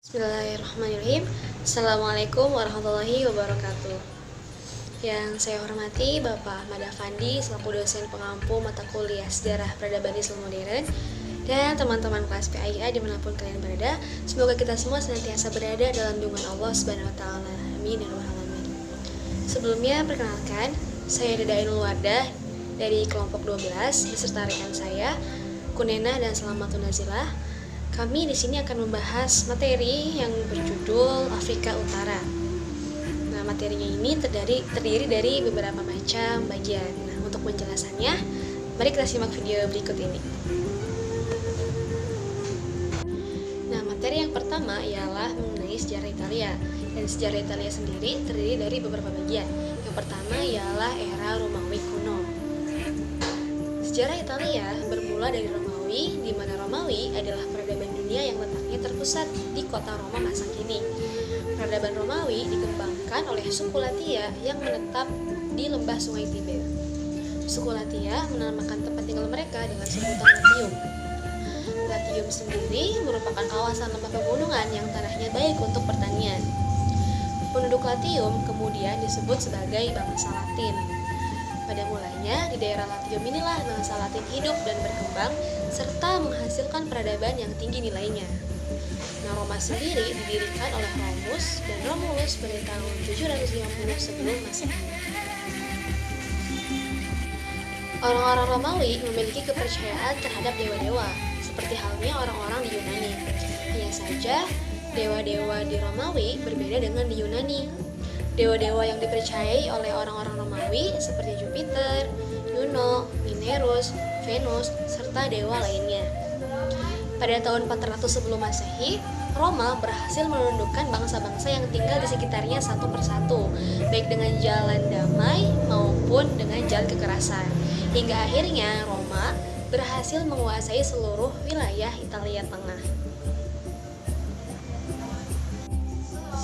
Bismillahirrahmanirrahim. Assalamualaikum warahmatullahi wabarakatuh. Yang saya hormati Bapak Ahmad Afandi selaku dosen pengampu mata kuliah Sejarah Peradaban Islam Modern dan teman-teman kelas PAIA dimanapun kalian berada. Semoga kita semua senantiasa berada dalam lindungan Allah Subhanahu wa taala. Amin ya rabbal alamin. Sebelumnya perkenalkan, saya Deda Ainul Wardah dari kelompok 12 beserta rekan saya Kunena dan Salamatun Nazilah. Kami di sini akan membahas materi yang berjudul Afrika Utara. Nah, materinya ini terdiri dari beberapa macam bagian. Nah, untuk penjelasannya, mari kita simak video berikut ini. Nah, materi yang pertama ialah mengenai sejarah Italia. Dan sejarah Italia sendiri terdiri dari beberapa bagian. Yang pertama ialah era Romawi kuno. Sejarah Italia bermula dari Romawi, di mana Romawi adalah peradaban dunia yang letaknya terpusat di kota Roma masa kini. Peradaban Romawi dikembangkan oleh suku Latia yang menetap di lembah Sungai Tiber. Suku Latia menamakan tempat tinggal mereka dengan sebutan Latium. Latium sendiri merupakan kawasan lembah pegunungan yang tanahnya baik untuk pertanian. Penduduk Latium kemudian disebut sebagai bangsa Latin. Pada mulanya, di daerah Latium inilah bangsa Latin hidup dan berkembang, serta menghasilkan peradaban yang tinggi nilainya. Nah, Roma sendiri didirikan oleh Romulus dan Romulus pada tahun 750 sebelum Masehi. Orang-orang Romawi memiliki kepercayaan terhadap dewa-dewa, seperti halnya orang-orang di Yunani. Hanya saja, dewa-dewa di Romawi berbeda dengan di Yunani. Dewa-dewa yang dipercayai oleh orang-orang Romawi seperti Jupiter, Juno, Minerus, Venus, serta dewa lainnya. Pada tahun 400 sebelum Masehi, Roma berhasil menundukkan bangsa-bangsa yang tinggal di sekitarnya satu persatu, baik dengan jalan damai maupun dengan jalan kekerasan. Hingga akhirnya Roma berhasil menguasai seluruh wilayah Italia Tengah.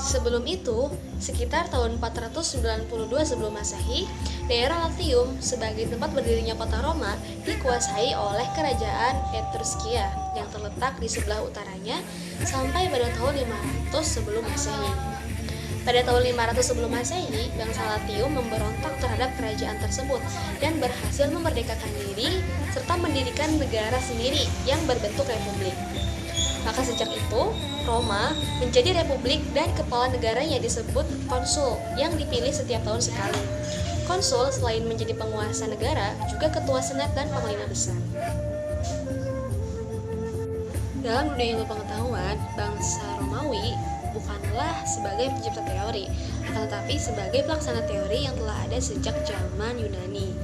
Sebelum itu, sekitar tahun 492 sebelum Masehi, daerah Latium sebagai tempat berdirinya kota Roma dikuasai oleh kerajaan Etruskia yang terletak di sebelah utaranya sampai pada tahun 500 sebelum Masehi. Pada tahun 500 sebelum Masehi, bangsa Latium memberontak terhadap kerajaan tersebut dan berhasil memerdekakan diri serta mendirikan negara sendiri yang berbentuk republik. Maka sejak itu, Roma menjadi republik dan kepala negaranya disebut konsul yang dipilih setiap tahun sekali. Konsul selain menjadi penguasa negara, juga ketua senat dan panglima besar. Dalam dunia ilmu pengetahuan, bangsa Romawi bukanlah sebagai pencipta teori, akan tetapi sebagai pelaksana teori yang telah ada sejak zaman Yunani.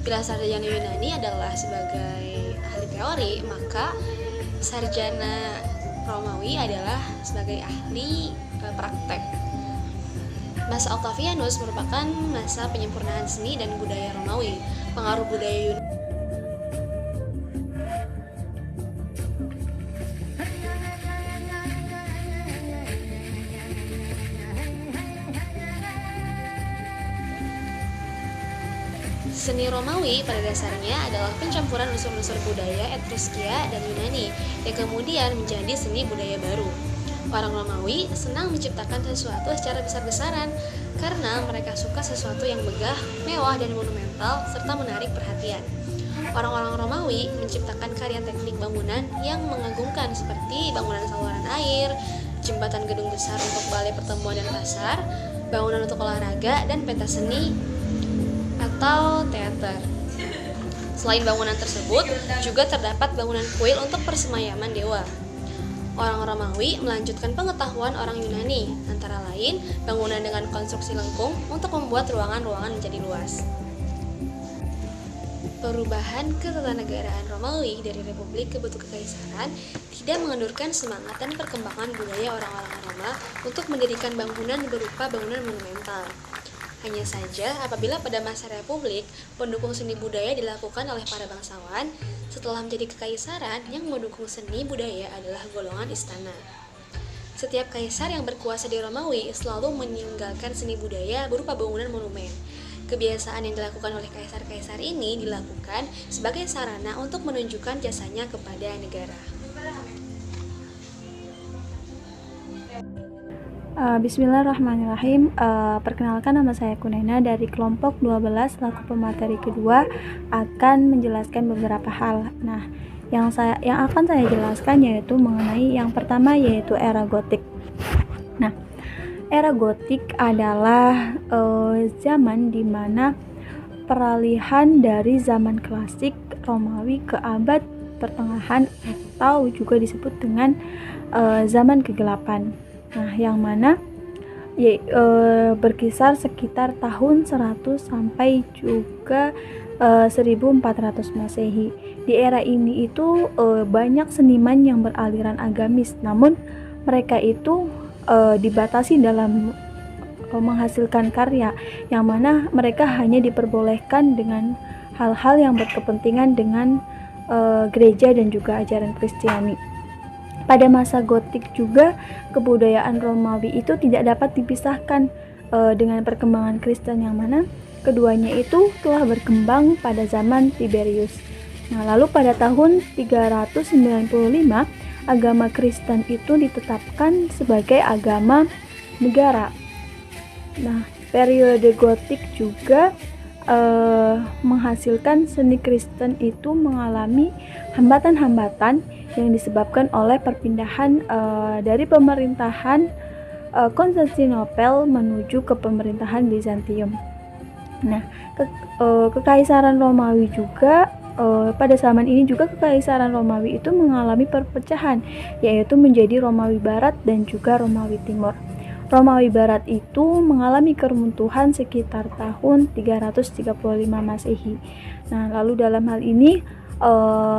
Bila sarjana Yunani adalah sebagai ahli teori, maka sarjana Romawi adalah sebagai ahli praktek. Masa Octavianus merupakan masa penyempurnaan seni dan budaya Romawi. Pengaruh budaya Yunani Seni Romawi pada dasarnya adalah pencampuran unsur-unsur budaya Etruskia dan Yunani yang kemudian menjadi seni budaya baru. Orang Romawi senang menciptakan sesuatu secara besar-besaran karena mereka suka sesuatu yang megah, mewah, dan monumental serta menarik perhatian. Orang-orang Romawi menciptakan karya teknik bangunan yang mengagumkan seperti bangunan saluran air, jembatan gedung besar untuk balai pertemuan dan pasar, bangunan untuk olahraga, dan pentas seni atau teater. Selain bangunan tersebut, juga terdapat bangunan kuil untuk persemayaman dewa. Orang Romawi melanjutkan pengetahuan orang Yunani, antara lain bangunan dengan konstruksi lengkung untuk membuat ruangan-ruangan menjadi luas. Perubahan ketatanegaraan Romawi dari republik ke bentuk kekaisaran tidak mengendurkan semangat dan perkembangan budaya orang-orang Roma untuk mendirikan bangunan berupa bangunan monumental. Hanya saja, apabila pada masa republik, pendukung seni budaya dilakukan oleh para bangsawan, setelah menjadi kekaisaran, yang mendukung seni budaya adalah golongan istana. Setiap kaisar yang berkuasa di Romawi selalu meninggalkan seni budaya berupa bangunan monumen. Kebiasaan yang dilakukan oleh kaisar-kaisar ini dilakukan sebagai sarana untuk menunjukkan jasanya kepada negara. Bismillahirrahmanirrahim. Perkenalkan, nama saya Kunena dari kelompok 12 selaku pemateri kedua akan menjelaskan beberapa hal. Nah, yang akan saya jelaskan yaitu mengenai yang pertama, yaitu era Gotik. Nah, era Gotik adalah zaman di mana peralihan dari zaman klasik Romawi ke abad pertengahan atau juga disebut dengan zaman kegelapan. Nah, yang mana berkisar sekitar tahun 100 sampai juga 1400 Masehi. Di era ini itu banyak seniman yang beraliran agamis, namun mereka itu dibatasi dalam menghasilkan karya, yang mana mereka hanya diperbolehkan dengan hal-hal yang berkepentingan dengan gereja dan juga ajaran Kristiani. Pada masa Gotik juga kebudayaan Romawi itu tidak dapat dipisahkan dengan perkembangan Kristen, yang mana keduanya itu telah berkembang pada zaman Tiberius. Nah, lalu pada tahun 395 agama Kristen itu ditetapkan sebagai agama negara. Nah, periode Gotik juga menghasilkan seni Kristen itu mengalami hambatan-hambatan yang disebabkan oleh perpindahan dari pemerintahan Konstantinopel menuju ke pemerintahan Bizantium. Nah, kekaisaran Romawi juga pada zaman ini juga kekaisaran Romawi itu mengalami perpecahan, yaitu menjadi Romawi Barat dan juga Romawi Timur. Romawi Barat itu mengalami keruntuhan sekitar tahun 335 Masehi. Nah, lalu dalam hal ini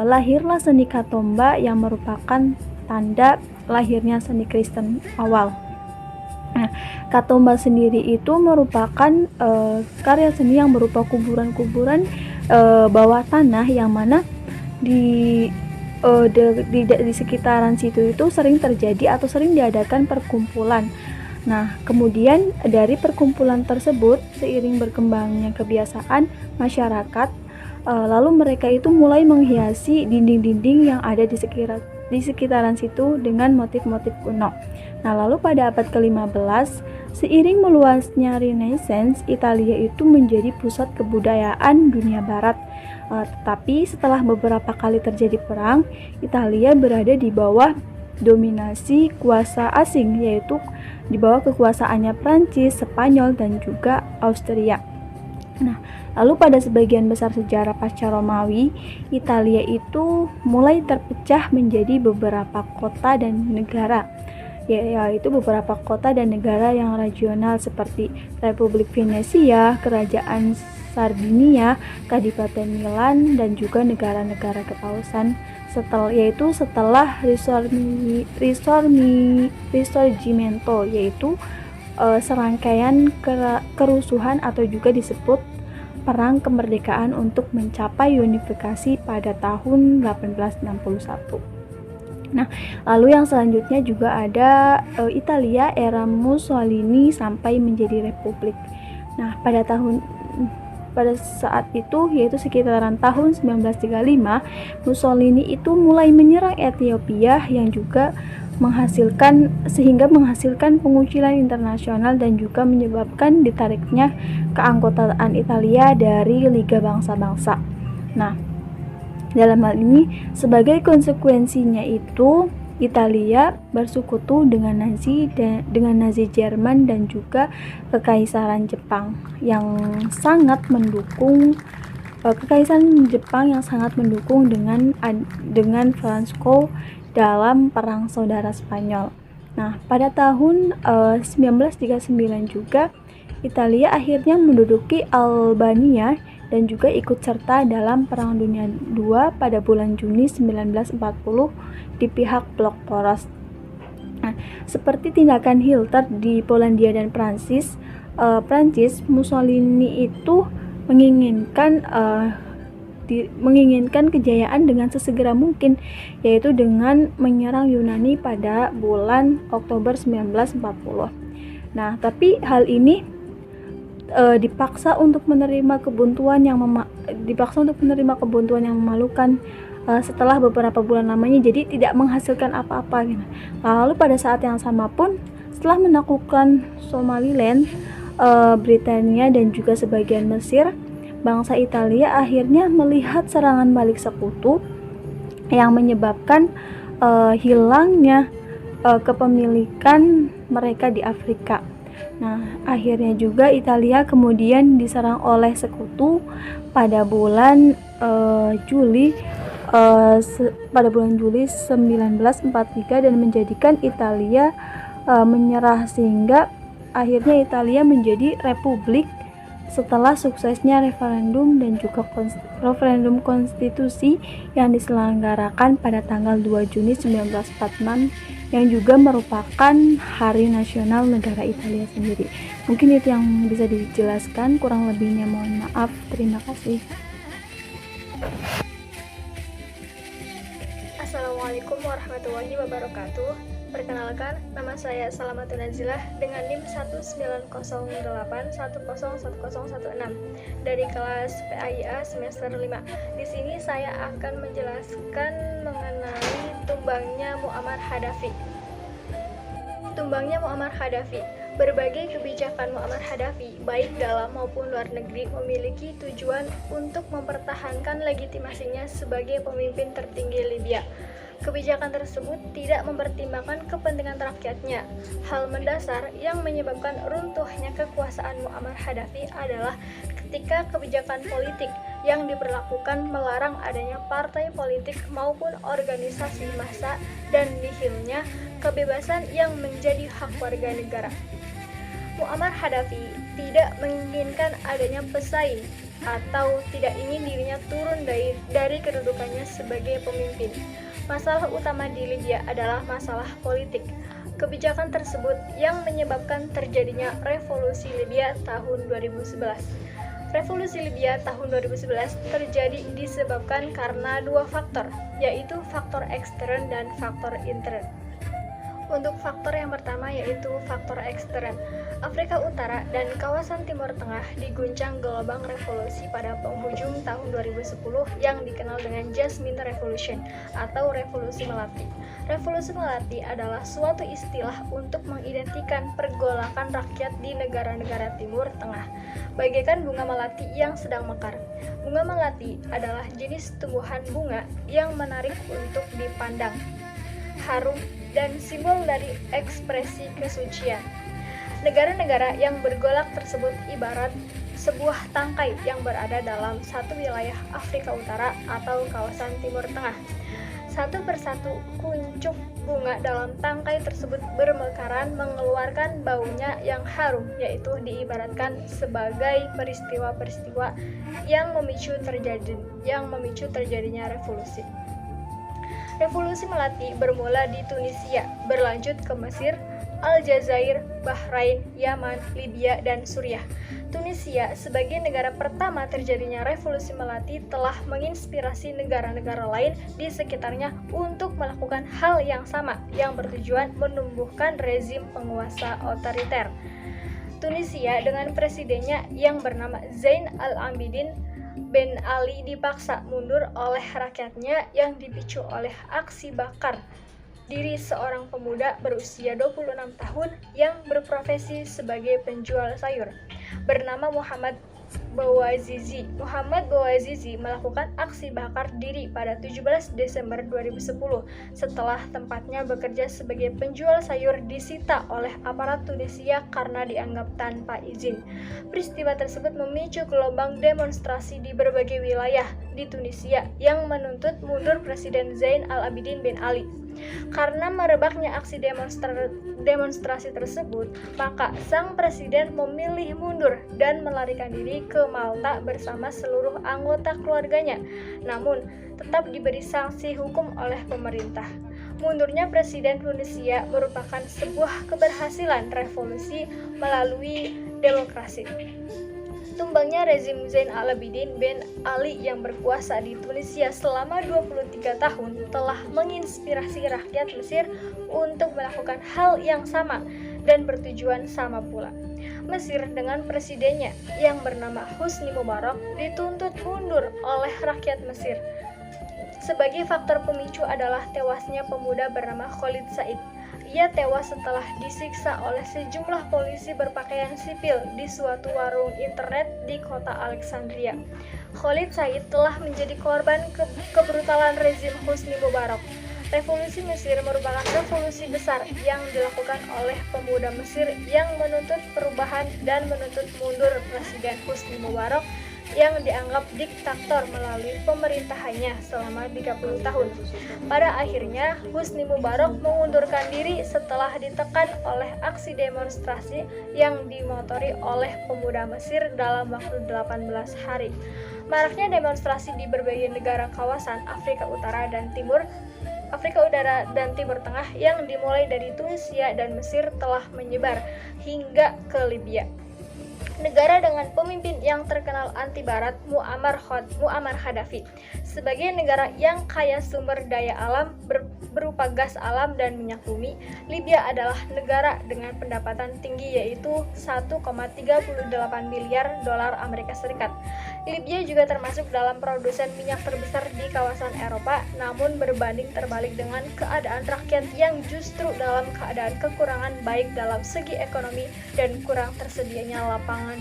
lahirlah seni Katomba yang merupakan tanda lahirnya seni Kristen awal. Nah, Katomba sendiri itu merupakan karya seni yang berupa kuburan-kuburan bawah tanah, yang mana di sekitaran situ itu sering terjadi atau sering diadakan perkumpulan. Nah, kemudian dari perkumpulan tersebut, seiring berkembangnya kebiasaan masyarakat, lalu mereka itu mulai menghiasi dinding-dinding yang ada di sekitaran situ dengan motif-motif kuno. Nah, lalu pada abad ke-15, seiring meluasnya Renaissance, Italia itu menjadi pusat kebudayaan dunia barat. Tetapi setelah beberapa kali terjadi perang, Italia berada di bawah dominasi kuasa asing, yaitu di bawah kekuasaannya Prancis, Spanyol, dan juga Austria. Nah, lalu pada sebagian besar sejarah pasca Romawi, Italia itu mulai terpecah menjadi beberapa kota dan negara, yaitu beberapa kota dan negara yang regional seperti Republik Venesia, Kerajaan Sardinia, Kadipaten Milan, dan juga negara-negara kepausan setelah Risorgimento, yaitu serangkaian kerusuhan atau juga disebut perang kemerdekaan untuk mencapai unifikasi pada tahun 1861. Nah, lalu yang selanjutnya juga ada Italia era Mussolini sampai menjadi republik. Nah, pada saat itu, yaitu sekitaran tahun 1935, Mussolini itu mulai menyerang Ethiopia yang juga menghasilkan pengucilan internasional dan juga menyebabkan ditariknya keanggotaan Italia dari Liga Bangsa-Bangsa. Nah, dalam hal ini sebagai konsekuensinya itu Italia bersekutu dengan Nazi Jerman dan juga Kekaisaran Jepang yang sangat mendukung dengan Franco dalam Perang Saudara Spanyol. Nah, pada tahun 1939 juga Italia akhirnya menduduki Albania dan juga ikut serta dalam Perang Dunia II pada bulan Juni 1940 di pihak blok poros. Nah, seperti tindakan Hitler di Polandia dan Prancis, Mussolini itu menginginkan kejayaan dengan sesegera mungkin, yaitu dengan menyerang Yunani pada bulan Oktober 1940. Nah, tapi hal ini dipaksa untuk menerima kebuntuan yang memalukan setelah beberapa bulan lamanya, jadi tidak menghasilkan apa-apa gitu. Lalu pada saat yang sama pun setelah menaklukkan Somaliland, Britania dan juga sebagian Mesir, bangsa Italia akhirnya melihat serangan balik sekutu yang menyebabkan hilangnya kepemilikan mereka di Afrika. Nah, akhirnya juga Italia kemudian diserang oleh sekutu pada bulan Juli pada bulan Juli 1943 dan menjadikan Italia menyerah, sehingga akhirnya Italia menjadi republik setelah suksesnya referendum dan juga referendum konstitusi yang diselenggarakan pada tanggal 2 Juni 1946 yang juga merupakan hari nasional negara Italia sendiri. Mungkin itu yang bisa dijelaskan, kurang lebihnya mohon maaf. Terima kasih. Assalamualaikum warahmatullahi wabarakatuh. Perkenalkan, nama saya Salamatun Nazilah dengan NIM 19081010116 dari kelas PAIA semester 5. Di sini saya akan menjelaskan mengenai tumbangnya Muammar Gaddafi. Tumbangnya Muammar Gaddafi. Berbagai kebijakan Muammar Gaddafi, baik dalam maupun luar negeri, memiliki tujuan untuk mempertahankan legitimasinya sebagai pemimpin tertinggi Libya. Kebijakan tersebut tidak mempertimbangkan kepentingan rakyatnya. Hal mendasar yang menyebabkan runtuhnya kekuasaan Muammar Gaddafi adalah ketika kebijakan politik yang diberlakukan melarang adanya partai politik maupun organisasi massa dan nihilnya kebebasan yang menjadi hak warga negara. Muammar Gaddafi tidak menginginkan adanya pesaing atau tidak ingin dirinya turun dari kedudukannya sebagai pemimpin. Masalah utama di Libya adalah masalah politik. Kebijakan tersebut yang menyebabkan terjadinya revolusi Libya tahun 2011. Revolusi Libya tahun 2011 terjadi disebabkan karena dua faktor, yaitu faktor ekstern dan faktor intern. Untuk faktor yang pertama yaitu faktor ekstern, Afrika Utara dan kawasan Timur Tengah diguncang gelombang revolusi pada penghujung tahun 2010 yang dikenal dengan Jasmine Revolution atau Revolusi Melati. Revolusi Melati adalah suatu istilah untuk mengidentikan pergolakan rakyat di negara-negara Timur Tengah, bagaikan bunga melati yang sedang mekar. Bunga melati adalah jenis tumbuhan bunga yang menarik untuk dipandang, harum, dan simbol dari ekspresi kesucian. Negara-negara yang bergolak tersebut ibarat sebuah tangkai yang berada dalam satu wilayah Afrika Utara atau kawasan Timur Tengah. Satu persatu kuncup bunga dalam tangkai tersebut bermekaran mengeluarkan baunya yang harum, yaitu diibaratkan sebagai peristiwa-peristiwa yang memicu terjadinya revolusi. Revolusi Melati bermula di Tunisia, berlanjut ke Mesir, Aljazair, Bahrain, Yaman, Libya, dan Suriah. Tunisia sebagai negara pertama terjadinya revolusi Melati telah menginspirasi negara-negara lain di sekitarnya untuk melakukan hal yang sama yang bertujuan menumbuhkan rezim penguasa otoriter. Tunisia dengan presidennya yang bernama Zain al-Abidin Ben Ali dipaksa mundur oleh rakyatnya yang dipicu oleh aksi bakar diri seorang pemuda berusia 26 tahun yang berprofesi sebagai penjual sayur bernama Muhammad Bouazizi. Muhammad Bouazizi melakukan aksi bakar diri pada 17 Desember 2010 setelah tempatnya bekerja sebagai penjual sayur disita oleh aparat Tunisia karena dianggap tanpa izin. Peristiwa tersebut memicu gelombang demonstrasi di berbagai wilayah di Tunisia yang menuntut mundur Presiden Zain al-Abidin Ben Ali. Karena merebaknya aksi demonstrasi tersebut, maka sang presiden memilih mundur dan melarikan diri ke Malta bersama seluruh anggota keluarganya, namun tetap diberi sanksi hukum oleh pemerintah. Mundurnya Presiden Tunisia merupakan sebuah keberhasilan revolusi melalui demokrasi. Tumbangnya rezim Zain al-Abidin Ben Ali yang berkuasa di Tunisia selama 23 tahun telah menginspirasi rakyat Mesir untuk melakukan hal yang sama dan bertujuan sama pula. Mesir dengan presidennya yang bernama Husni Mubarak dituntut mundur oleh rakyat Mesir. Sebagai faktor pemicu adalah tewasnya pemuda bernama Khalid Said. Ia tewas setelah disiksa oleh sejumlah polisi berpakaian sipil di suatu warung internet di kota Alexandria. Khalid Said telah menjadi korban kebrutalan rezim Hosni Mubarak. Revolusi Mesir merupakan revolusi besar yang dilakukan oleh pemuda Mesir yang menuntut perubahan dan menuntut mundur Presiden Hosni Mubarak yang dianggap diktator melalui pemerintahannya selama 30 tahun. Pada akhirnya, Hosni Mubarak mengundurkan diri setelah ditekan oleh aksi demonstrasi yang dimotori oleh pemuda Mesir dalam waktu 18 hari. Maraknya demonstrasi di berbagai negara kawasan Afrika Utara dan Timur Tengah yang dimulai dari Tunisia dan Mesir telah menyebar hingga ke Libya. Negara dengan pemimpin yang terkenal anti barat, Muammar Gaddafi. Sebagai negara yang kaya sumber daya alam berupa gas alam dan minyak bumi, Libya adalah negara dengan pendapatan tinggi yaitu 1,38 miliar dolar Amerika Serikat. Libya juga termasuk dalam produsen minyak terbesar di kawasan Eropa, namun berbanding terbalik dengan keadaan rakyat yang justru dalam keadaan kekurangan baik dalam segi ekonomi dan kurang tersedianya lapangan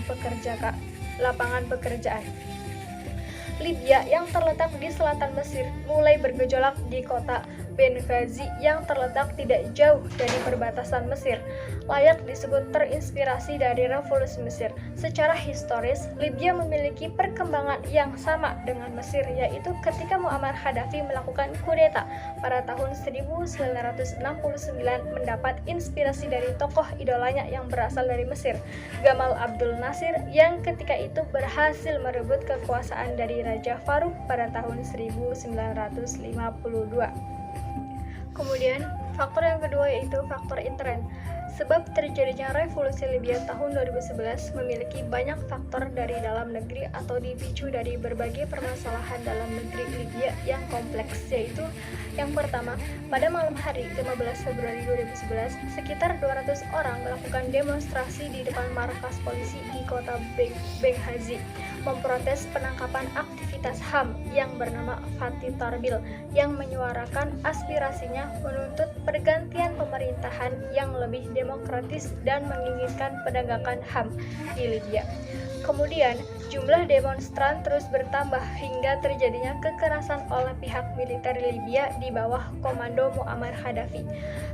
pekerjaan. Libya yang terletak di selatan Mesir mulai bergejolak di kota Benghazi yang terletak tidak jauh dari perbatasan Mesir, layak disebut terinspirasi dari revolusi Mesir. Secara historis, Libya memiliki perkembangan yang sama dengan Mesir, yaitu ketika Muammar Gaddafi melakukan kudeta pada tahun 1969 mendapat inspirasi dari tokoh idolanya yang berasal dari Mesir, Gamal Abdul Nasir, yang ketika itu berhasil merebut kekuasaan dari Raja Farouk pada tahun 1952. Kemudian, faktor yang kedua yaitu faktor intern. Sebab terjadinya revolusi Libya tahun 2011 memiliki banyak faktor dari dalam negeri atau dipicu dari berbagai permasalahan dalam negeri Libya yang kompleks, yaitu yang pertama, pada malam hari 15 Februari 2011, sekitar 200 orang melakukan demonstrasi di depan markas polisi di kota Benghazi, memprotes penangkapan aktivitas HAM yang bernama Fatih Tarbil yang menyuarakan aspirasinya menuntut pergantian pemerintahan yang lebih demokratis dan menginginkan penegakan HAM di Libya. Kemudian, jumlah demonstran terus bertambah hingga terjadinya kekerasan oleh pihak militer Libya di bawah komando Muammar Gaddafi.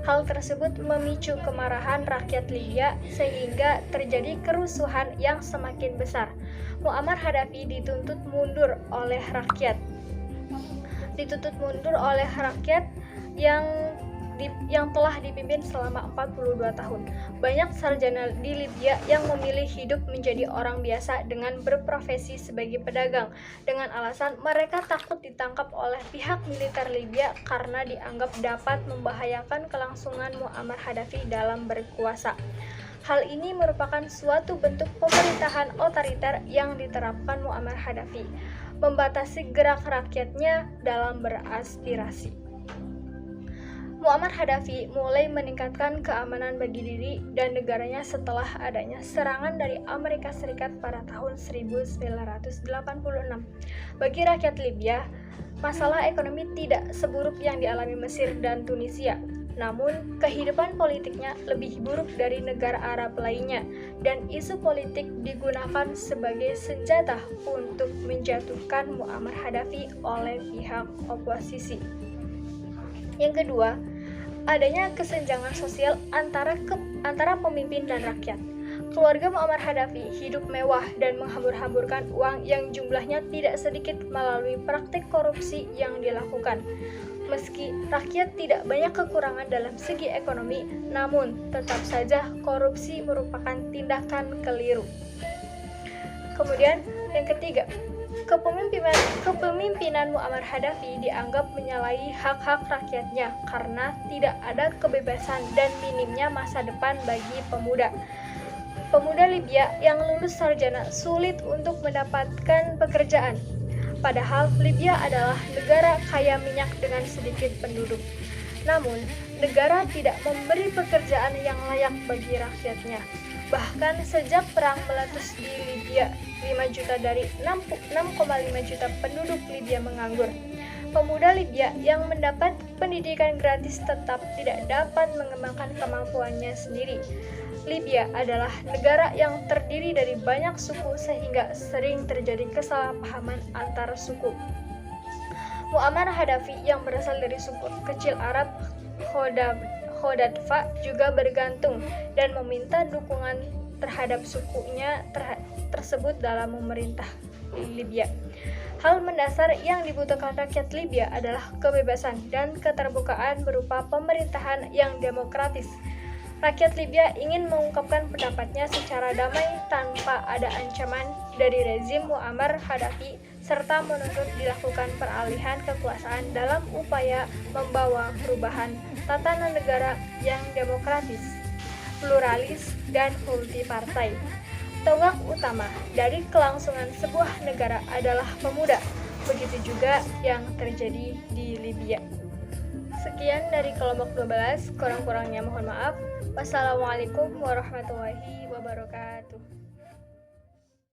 Hal tersebut memicu kemarahan rakyat Libya sehingga terjadi kerusuhan yang semakin besar. Muammar Gaddafi dituntut mundur oleh rakyat yang telah dipimpin selama 42 tahun. Banyak sarjana di Libya yang memilih hidup menjadi orang biasa dengan berprofesi sebagai pedagang dengan alasan mereka takut ditangkap oleh pihak militer Libya karena dianggap dapat membahayakan kelangsungan Muammar Gaddafi dalam berkuasa. Hal ini merupakan suatu bentuk pemerintahan otoriter yang diterapkan Muammar Gaddafi, membatasi gerak rakyatnya dalam beraspirasi. Muammar Gaddafi mulai meningkatkan keamanan bagi diri dan negaranya setelah adanya serangan dari Amerika Serikat pada tahun 1986. Bagi rakyat Libya, masalah ekonomi tidak seburuk yang dialami Mesir dan Tunisia. Namun, kehidupan politiknya lebih buruk dari negara Arab lainnya, dan isu politik digunakan sebagai senjata untuk menjatuhkan Muammar Gaddafi oleh pihak oposisi. Yang kedua, adanya kesenjangan sosial antara pemimpin dan rakyat. Keluarga Muammar Gaddafi hidup mewah dan menghambur-hamburkan uang yang jumlahnya tidak sedikit melalui praktik korupsi yang dilakukan. Meski rakyat tidak banyak kekurangan dalam segi ekonomi, namun tetap saja korupsi merupakan tindakan keliru. Kemudian, yang ketiga, kepemimpinan Muammar Gaddafi dianggap menyalahi hak-hak rakyatnya karena tidak ada kebebasan dan minimnya masa depan bagi pemuda. Pemuda Libya yang lulus sarjana sulit untuk mendapatkan pekerjaan. Padahal Libya adalah negara kaya minyak dengan sedikit penduduk. Namun, negara tidak memberi pekerjaan yang layak bagi rakyatnya. Bahkan sejak perang meletus di Libya, 5 juta dari 6,5 juta penduduk Libya menganggur. Pemuda Libya yang mendapat pendidikan gratis tetap tidak dapat mengembangkan kemampuannya sendiri. Libya adalah negara yang terdiri dari banyak suku sehingga sering terjadi kesalahpahaman antar suku. Muammar Gaddafi yang berasal dari suku kecil Arab Khodadfa juga bergantung dan meminta dukungan terhadap sukunya tersebut dalam memerintah Libya. Hal mendasar yang dibutuhkan rakyat Libya adalah kebebasan dan keterbukaan berupa pemerintahan yang demokratis. Rakyat Libya ingin mengungkapkan pendapatnya secara damai tanpa ada ancaman dari rezim Muammar Gaddafi serta menuntut dilakukan peralihan kekuasaan dalam upaya membawa perubahan tatanan negara yang demokratis, pluralis, dan multipartai. Tonggak utama dari kelangsungan sebuah negara adalah pemuda, begitu juga yang terjadi di Libya. Sekian dari kelompok 12, kurang-kurangnya mohon maaf. Wassalamualaikum warahmatullahi wabarakatuh.